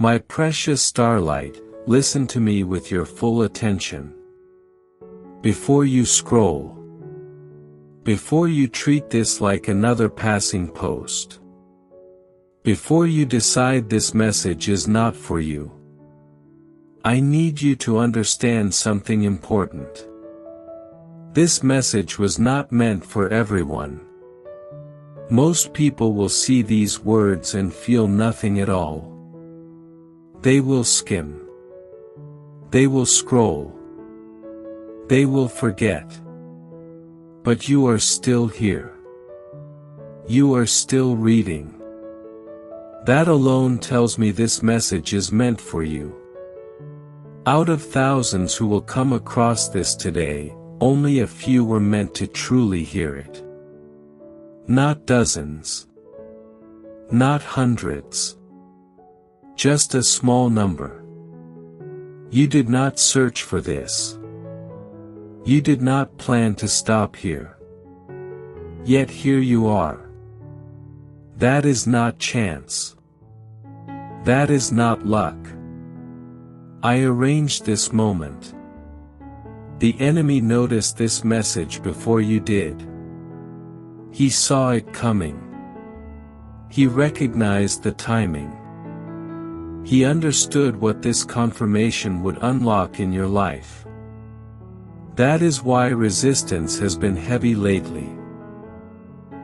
My precious starlight, listen to me with your full attention. Before you scroll. Before you treat this like another passing post. Before you decide this message is not for you. I need you to understand something important. This message was not meant for everyone. Most people will see these words and feel nothing at all. They will skim. They will scroll. They will forget. But you are still here. You are still reading. That alone tells me this message is meant for you. Out of thousands who will come across this today, only a few were meant to truly hear it. Not dozens. Not hundreds. Just a small number. You did not search for this. You did not plan to stop here. Yet here you are. That is not chance. That is not luck. I arranged this moment. The enemy noticed this message before you did. He saw it coming. He recognized the timing. He understood what this confirmation would unlock in your life. That is why resistance has been heavy lately.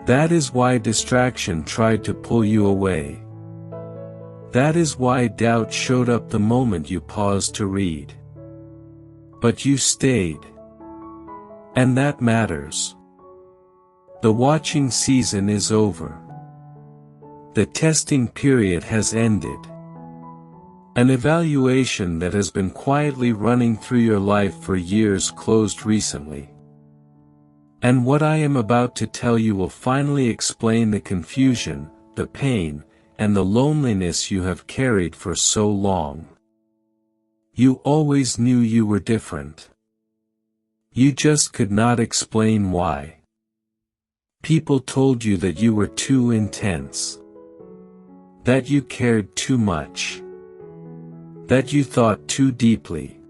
That is why distraction tried to pull you away. That is why doubt showed up the moment you paused to read. But you stayed. And that matters. The watching season is over. The testing period has ended. An evaluation that has been quietly running through your life for years closed recently. And what I am about to tell you will finally explain the confusion, the pain, and the loneliness you have carried for so long. You always knew you were different. You just could not explain why. People told you that you were too intense. That you cared too much. That you thought too deeply.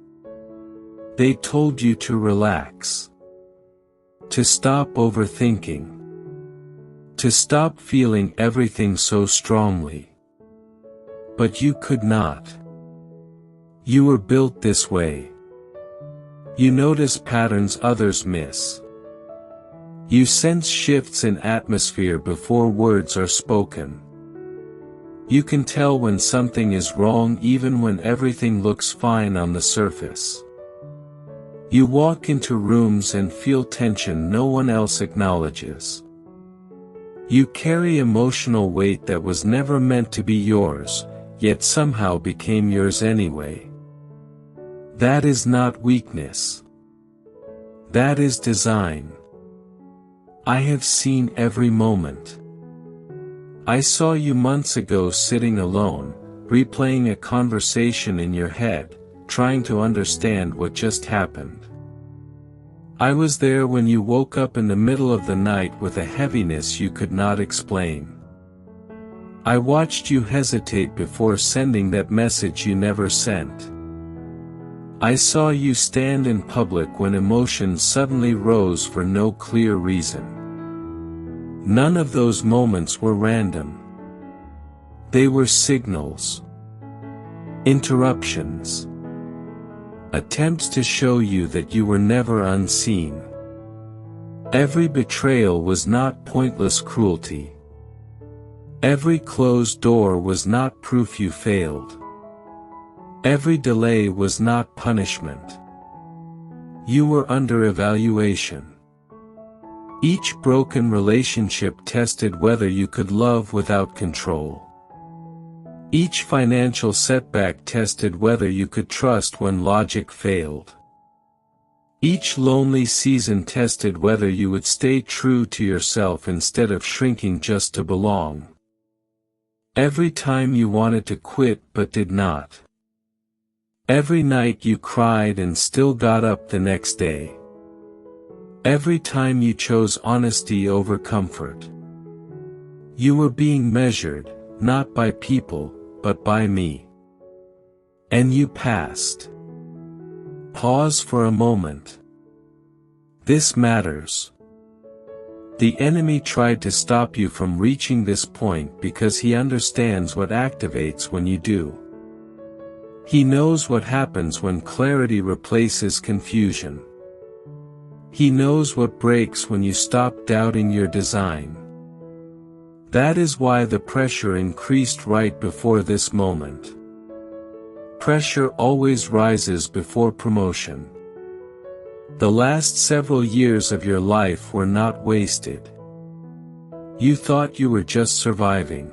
They told you to relax. To stop overthinking. To stop feeling everything so strongly. But you could not. You were built this way. You notice patterns others miss. You sense shifts in atmosphere before words are spoken. You can tell when something is wrong even when everything looks fine on the surface. You walk into rooms and feel tension no one else acknowledges. You carry emotional weight that was never meant to be yours, yet somehow became yours anyway. That is not weakness. That is design. I have seen every moment. I saw you months ago sitting alone, replaying a conversation in your head, trying to understand what just happened. I was there when you woke up in the middle of the night with a heaviness you could not explain. I watched you hesitate before sending that message you never sent. I saw you stand in public when emotions suddenly rose for no clear reason. None of those moments were random. They were signals. Interruptions. Attempts to show you that you were never unseen. Every betrayal was not pointless cruelty. Every closed door was not proof you failed. Every delay was not punishment. You were under evaluation. Each broken relationship tested whether you could love without control. Each financial setback tested whether you could trust when logic failed. Each lonely season tested whether you would stay true to yourself instead of shrinking just to belong. Every time you wanted to quit but did not. Every night you cried and still got up the next day. Every time you chose honesty over comfort. You were being measured, not by people, but by me. And you passed. Pause for a moment. This matters. The enemy tried to stop you from reaching this point because he understands what activates when you do. He knows what happens when clarity replaces confusion. He knows what breaks when you stop doubting your design. That is why the pressure increased right before this moment. Pressure always rises before promotion. The last several years of your life were not wasted. You thought you were just surviving.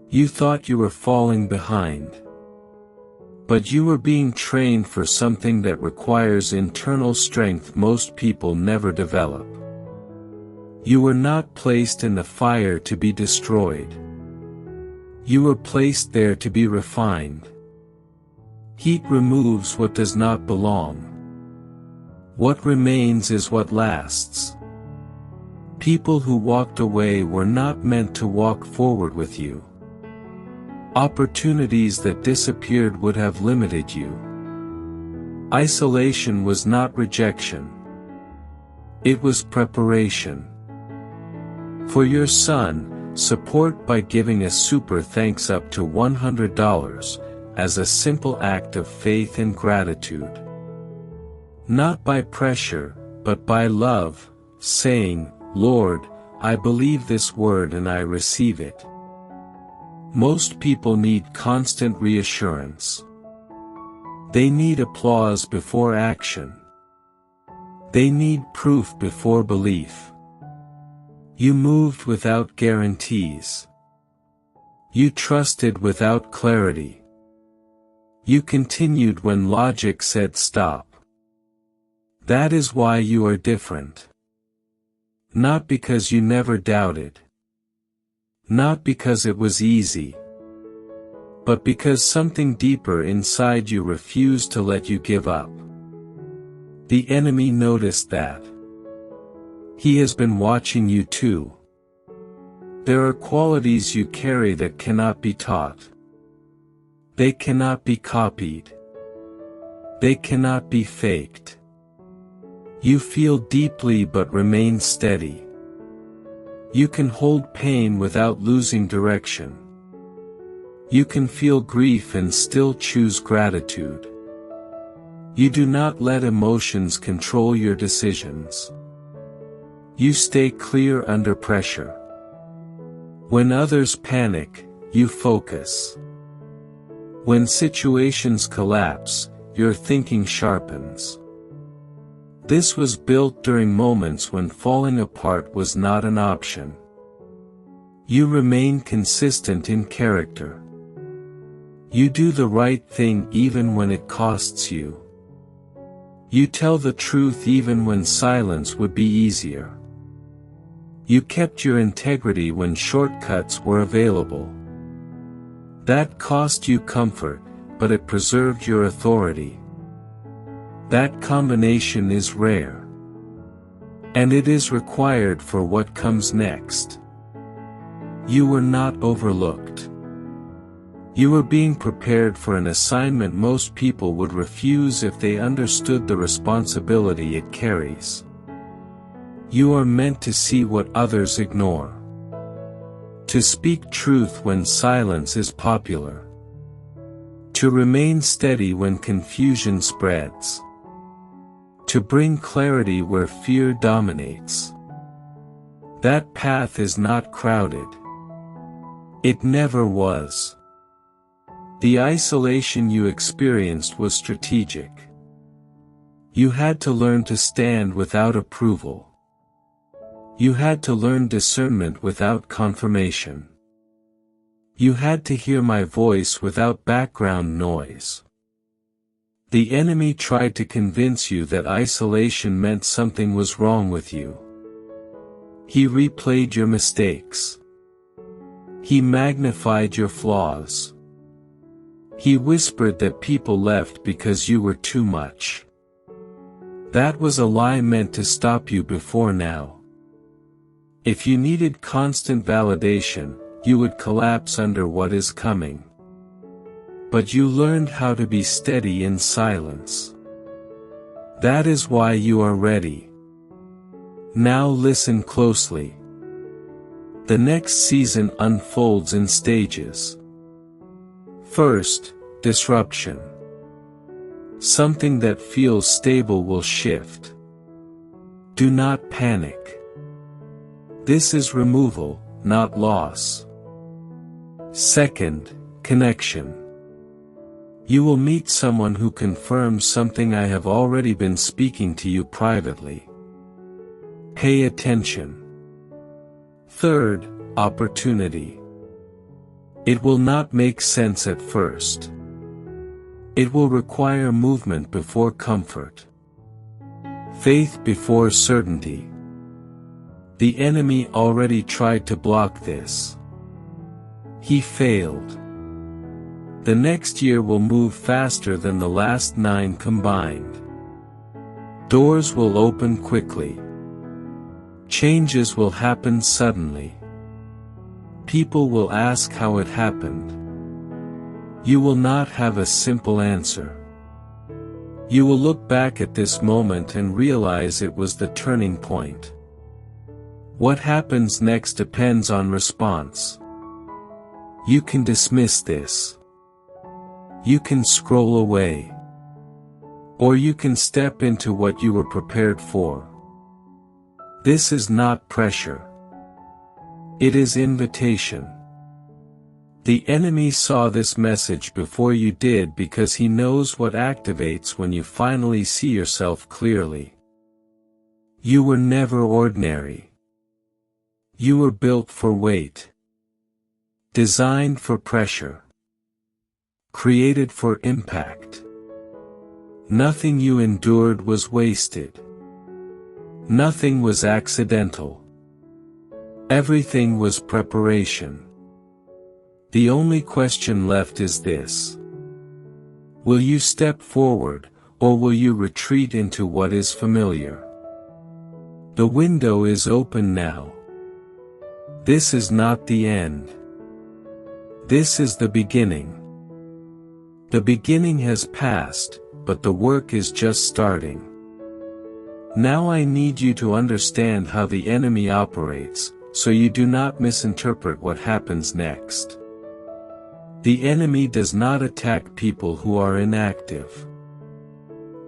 You thought you were falling behind. But you were being trained for something that requires internal strength most people never develop. You were not placed in the fire to be destroyed. You were placed there to be refined. Heat removes what does not belong. What remains is what lasts. People who walked away were not meant to walk forward with you. Opportunities that disappeared would have limited you. Isolation was not rejection. It was preparation. For your son, support by giving a super thanks up to $100, as a simple act of faith and gratitude. Not by pressure, but by love, saying, Lord, I believe this word and I receive it. Most people need constant reassurance. They need applause before action. They need proof before belief. You moved without guarantees. You trusted without clarity. You continued when logic said stop. That is why you are different. Not because you never doubted. Not because it was easy. But because something deeper inside you refused to let you give up. The enemy noticed that. He has been watching you too. There are qualities you carry that cannot be taught. They cannot be copied. They cannot be faked. You feel deeply but remain steady. You can hold pain without losing direction. You can feel grief and still choose gratitude. You do not let emotions control your decisions. You stay clear under pressure. When others panic, you focus. When situations collapse, your thinking sharpens. This was built during moments when falling apart was not an option. You remain consistent in character. You do the right thing even when it costs you. You tell the truth even when silence would be easier. You kept your integrity when shortcuts were available. That cost you comfort, but it preserved your authority. That combination is rare. And it is required for what comes next. You were not overlooked. You were being prepared for an assignment most people would refuse if they understood the responsibility it carries. You are meant to see what others ignore. To speak truth when silence is popular. To remain steady when confusion spreads. To bring clarity where fear dominates. That path is not crowded. It never was. The isolation you experienced was strategic. You had to learn to stand without approval. You had to learn discernment without confirmation. You had to hear my voice without background noise. The enemy tried to convince you that isolation meant something was wrong with you. He replayed your mistakes. He magnified your flaws. He whispered that people left because you were too much. That was a lie meant to stop you before now. If you needed constant validation, you would collapse under what is coming. but you learned how to be steady in silence. That is why you are ready. Now listen closely. The next season unfolds in stages. First, disruption. Something that feels stable will shift. Do not panic. This is removal, not loss. Second, connection. You will meet someone who confirms something I have already been speaking to you privately. Pay attention. Third, opportunity. It will not make sense at first. It will require movement before comfort. Faith before certainty. The enemy already tried to block this. He failed. The next year will move faster than the last 9 combined. Doors will open quickly. Changes will happen suddenly. People will ask how it happened. You will not have a simple answer. You will look back at this moment and realize it was the turning point. What happens next depends on response. You can dismiss this. You can scroll away. Or you can step into what you were prepared for. This is not pressure. It is invitation. The enemy saw this message before you did because he knows what activates when you finally see yourself clearly. You were never ordinary. You were built for weight. Designed for pressure. Created for impact. Nothing you endured was wasted. Nothing was accidental. Everything was preparation. The only question left is this. Will you step forward, or will you retreat into what is familiar? The window is open now. This is not the end. This is the beginning. The beginning has passed, but the work is just starting. Now I need you to understand how the enemy operates, so you do not misinterpret what happens next. The enemy does not attack people who are inactive.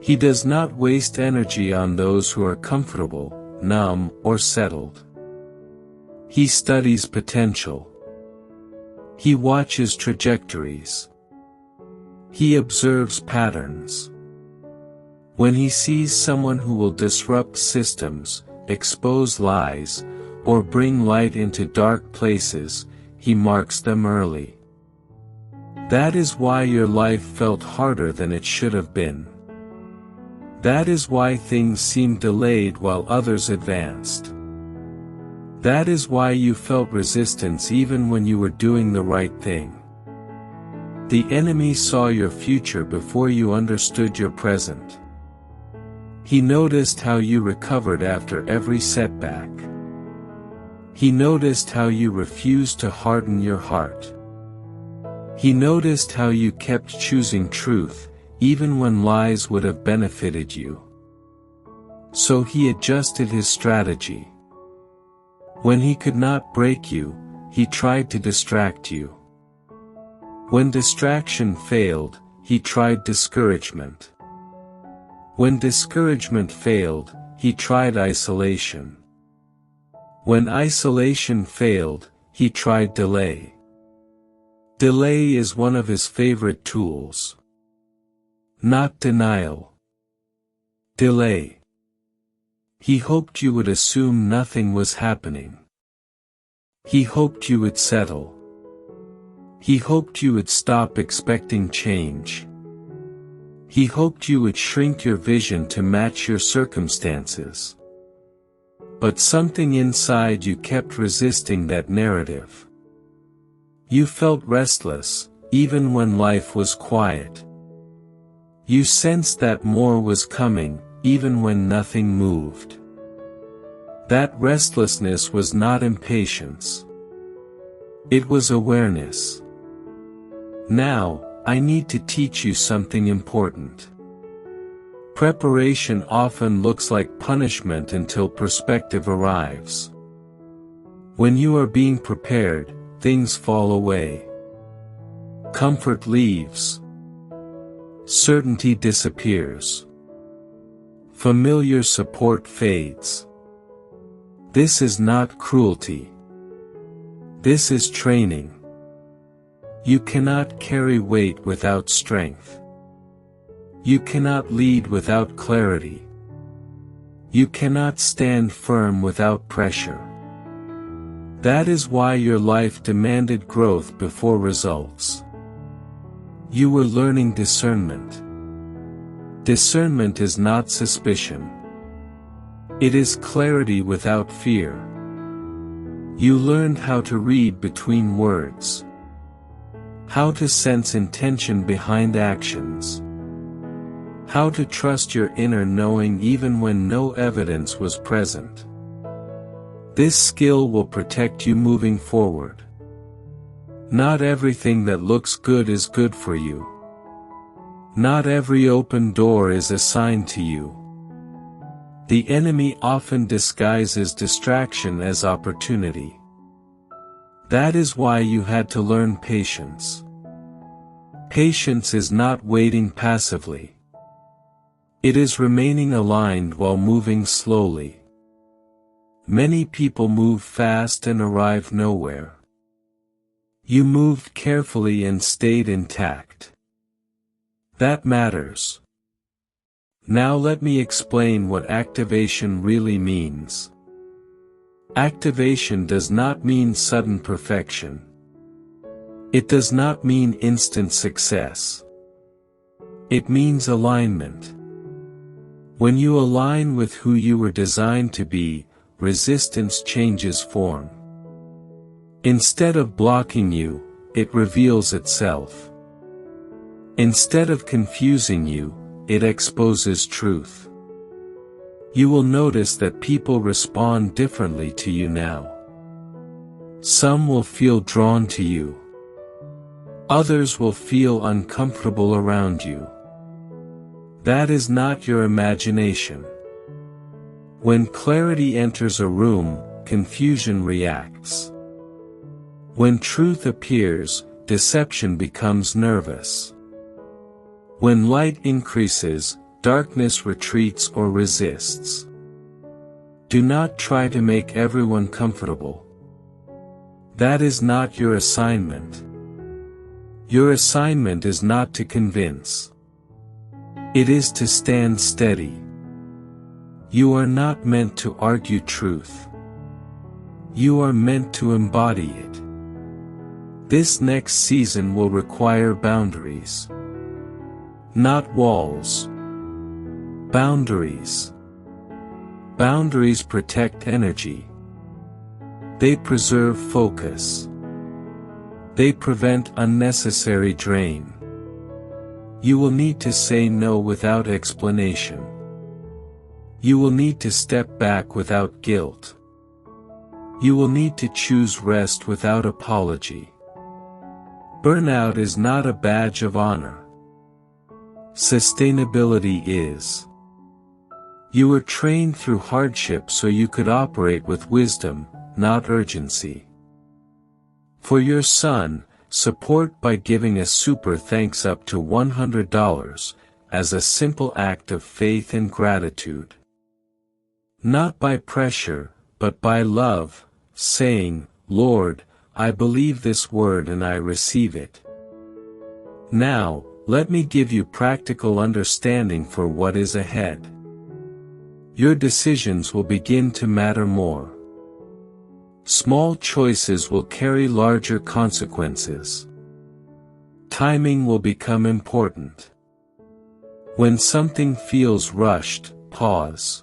He does not waste energy on those who are comfortable, numb, or settled. He studies potential. He watches trajectories. He observes patterns. When he sees someone who will disrupt systems, expose lies, or bring light into dark places, he marks them early. That is why your life felt harder than it should have been. That is why things seemed delayed while others advanced. That is why you felt resistance even when you were doing the right thing. The enemy saw your future before you understood your present. He noticed how you recovered after every setback. He noticed how you refused to harden your heart. He noticed how you kept choosing truth, even when lies would have benefited you. So he adjusted his strategy. When he could not break you, he tried to distract you. When distraction failed, he tried discouragement. When discouragement failed, he tried isolation. When isolation failed, he tried delay. Delay is one of his favorite tools. Not denial. Delay. He hoped you would assume nothing was happening. He hoped you would settle. He hoped you would stop expecting change. He hoped you would shrink your vision to match your circumstances. But something inside you kept resisting that narrative. You felt restless, even when life was quiet. You sensed that more was coming, even when nothing moved. That restlessness was not impatience. It was awareness. Now, I need to teach you something important. Preparation often looks like punishment until perspective arrives. When you are being prepared, things fall away. Comfort leaves. Certainty disappears. Familiar support fades. This is not cruelty. This is training. You cannot carry weight without strength. You cannot lead without clarity. You cannot stand firm without pressure. That is why your life demanded growth before results. You were learning discernment. Discernment is not suspicion. It is clarity without fear. You learned how to read between words. How to sense intention behind actions. How to trust your inner knowing even when no evidence was present. This skill will protect you moving forward. Not everything that looks good is good for you. Not every open door is assigned to you. The enemy often disguises distraction as opportunity. That is why you had to learn patience. Patience is not waiting passively. It is remaining aligned while moving slowly. Many people move fast and arrive nowhere. You moved carefully and stayed intact. That matters. Now let me explain what activation really means. Activation does not mean sudden perfection. It does not mean instant success. It means alignment. When you align with who you were designed to be, resistance changes form. Instead of blocking you, it reveals itself. Instead of confusing you, it exposes truth. You will notice that people respond differently to you now. Some will feel drawn to you. Others will feel uncomfortable around you. That is not your imagination. When clarity enters a room, confusion reacts. When truth appears, deception becomes nervous. When light increases, darkness retreats or resists. Do not try to make everyone comfortable. That is not your assignment. Your assignment is not to convince. It is to stand steady. You are not meant to argue truth. You are meant to embody it. This next season will require boundaries. Not walls. Boundaries. Boundaries protect energy. They preserve focus. They prevent unnecessary drain. You will need to say no without explanation. You will need to step back without guilt. You will need to choose rest without apology. Burnout is not a badge of honor. Sustainability is. You were trained through hardship so you could operate with wisdom, not urgency. For your son, support by giving a super thanks up to $100, as a simple act of faith and gratitude. Not by pressure, but by love, saying, Lord, I believe this word and I receive it. Now, let me give you practical understanding for what is ahead. Your decisions will begin to matter more. Small choices will carry larger consequences. Timing will become important. When something feels rushed, pause.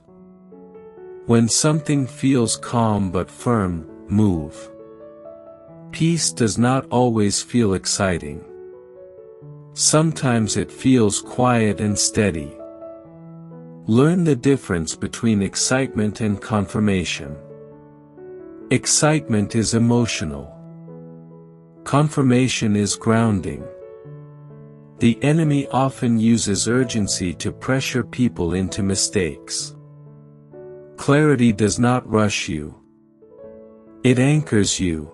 When something feels calm but firm, move. Peace does not always feel exciting. Sometimes it feels quiet and steady. Learn the difference between excitement and confirmation. Excitement is emotional. Confirmation is grounding. The enemy often uses urgency to pressure people into mistakes. Clarity does not rush you. It anchors you.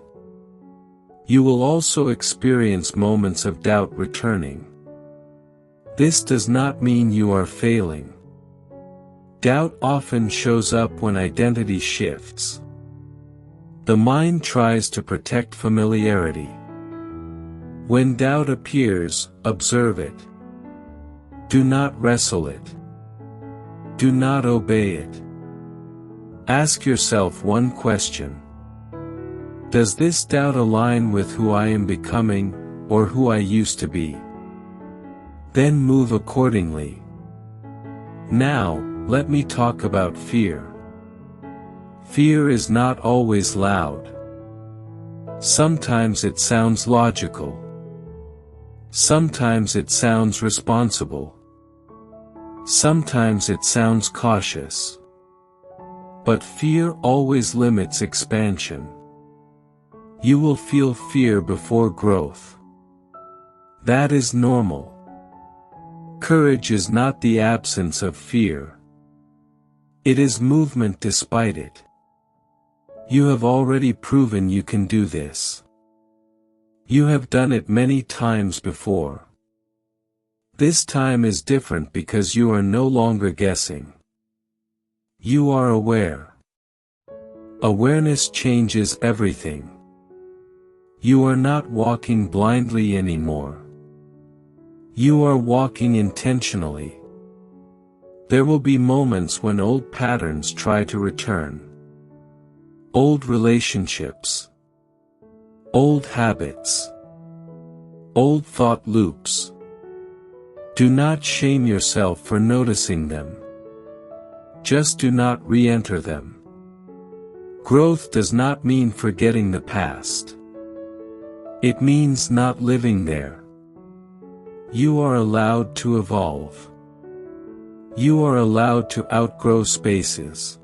You will also experience moments of doubt returning. This does not mean you are failing. Doubt often shows up when identity shifts. The mind tries to protect familiarity. When doubt appears, observe it. Do not wrestle it. Do not obey it. Ask yourself one question. Does this doubt align with who I am becoming, or who I used to be? Then move accordingly. Now, let me talk about fear. Fear is not always loud. Sometimes it sounds logical. Sometimes it sounds responsible. Sometimes it sounds cautious. But fear always limits expansion. You will feel fear before growth. That is normal. Courage is not the absence of fear. It is movement despite it. You have already proven you can do this. You have done it many times before. This time is different because you are no longer guessing. You are aware. Awareness changes everything. You are not walking blindly anymore. You are walking intentionally. There will be moments when old patterns try to return. Old relationships. Old habits. Old thought loops. Do not shame yourself for noticing them. Just do not re-enter them. Growth does not mean forgetting the past. It means not living there. You are allowed to evolve. You are allowed to outgrow spaces.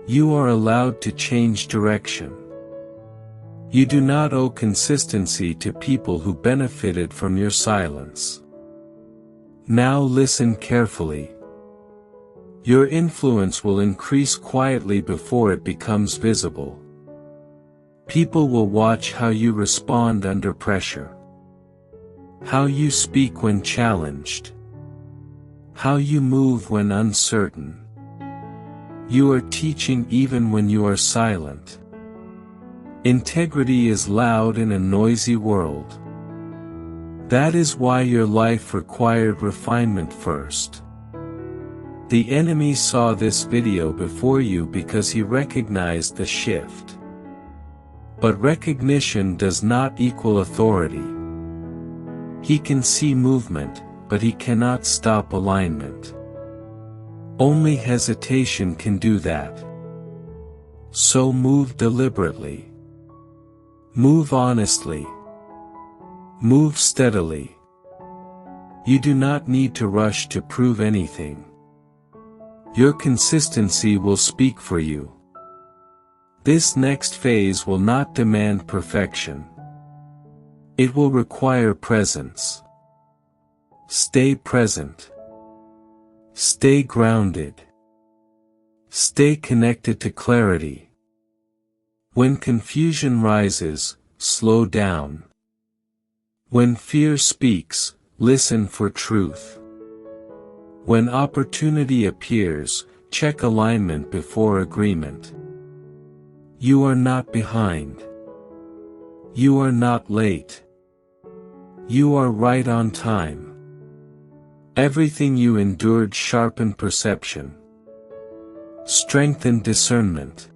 You are allowed to change direction. You do not owe consistency to people who benefited from your silence. Now listen carefully. Your influence will increase quietly before it becomes visible. People will watch how you respond under pressure. How you speak when challenged. How you move when uncertain. You are teaching even when you are silent. Integrity is loud in a noisy world. That is why your life required refinement first. The enemy saw this video before you because he recognized the shift. But recognition does not equal authority. He can see movement, but he cannot stop alignment. Only hesitation can do that. So move deliberately. Move honestly. Move steadily. You do not need to rush to prove anything. Your consistency will speak for you. This next phase will not demand perfection. It will require presence. Stay present. Stay grounded. Stay connected to clarity. When confusion rises, slow down. When fear speaks, listen for truth. When opportunity appears, check alignment before agreement. You are not behind. You are not late. You are right on time. Everything you endured sharpened perception. Strengthened discernment.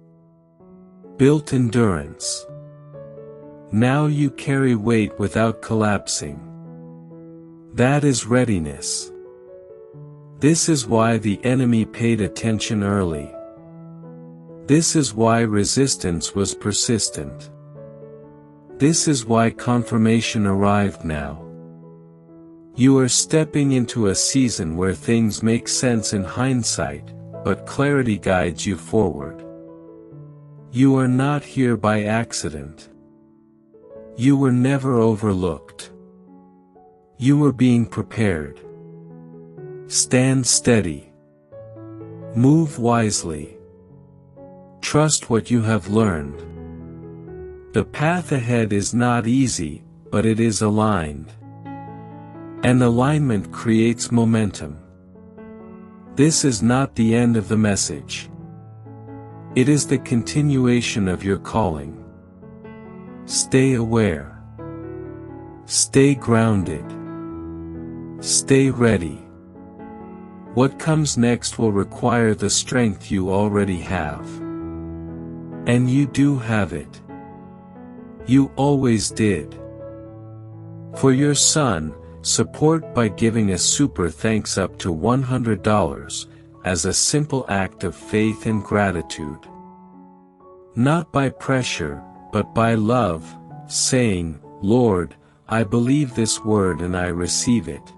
Built endurance. Now you carry weight without collapsing. That is readiness. This is why the enemy paid attention early. This is why resistance was persistent. This is why confirmation arrived now. You are stepping into a season where things make sense in hindsight, but clarity guides you forward. You are not here by accident. You were never overlooked. You are being prepared. Stand steady. Move wisely. Trust what you have learned. The path ahead is not easy, but it is aligned. And alignment creates momentum. This is not the end of the message. It is the continuation of your calling. Stay aware. Stay grounded. Stay ready. What comes next will require the strength you already have. And you do have it. You always did. For your son, support by giving a super thanks up to $100, as a simple act of faith and gratitude. Not by pressure, but by love, saying, Lord, I believe this word and I receive it.